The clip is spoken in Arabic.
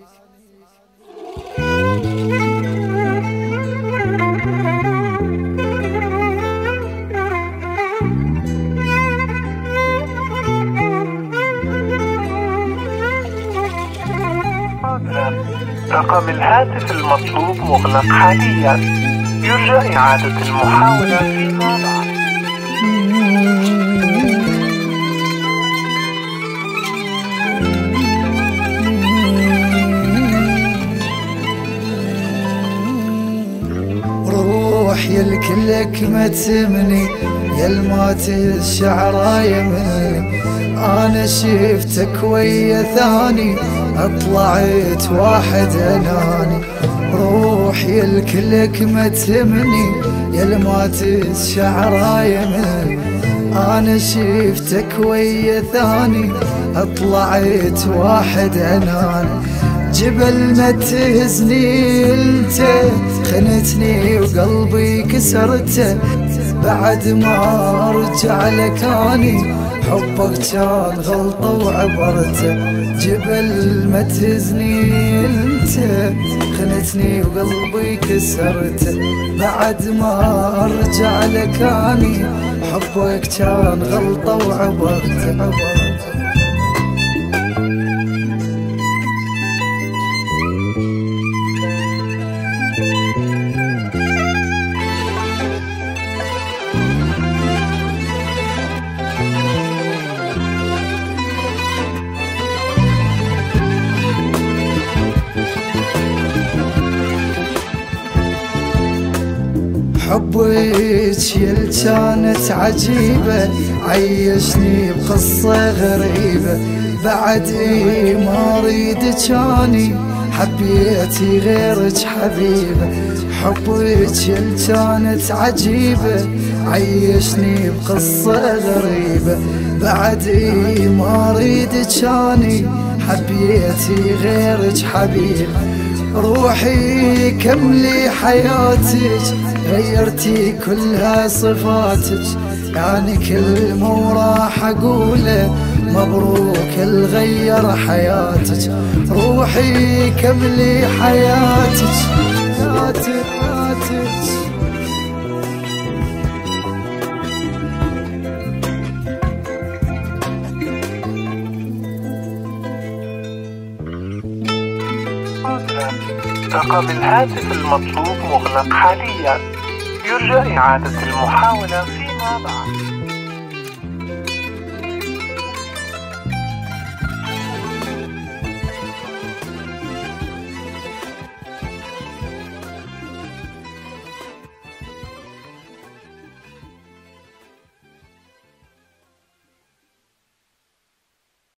رقم الهاتف المطلوب مغلق حاليا، يرجى إعادة المحاولة فيما بعد. روح يلكلك ما تمني يا المات الشعر يمني، انا شفتك ويا ثاني اطلعت واحد اناني. روح يلكلك ما تمني يا المات الشعر يمني، انا شفتك ويا ثاني اطلعت واحد اناني. جبل ما تهزني انت خنتني وقلبي كسرته، بعد ما ارجع لك اني حبك كان غلطه وعبرته. جبل ما تهزني انت خنتني وقلبي كسرته، بعد ما ارجع لك اني حبك كان غلطه وعبرته. حبك يل كانت عجيبة، عيشني بقصة غريبة، بعد ما اريدك اني حبيتي غيرك حبيبة. حبك يل كانت عجيبة، عيشني بقصة غريبة، بعد ما اريدك اني حبيتي غيرك حبيبة. روحي كملي حياتك غيرتي كلها صفاتك، يعني كلمة وراح اقوله مبروك الغير حياتك. روحي كملي حياتك رقم الهاتف المطلوب مغلق حاليا، يرجى إعادة المحاولة فيما بعد.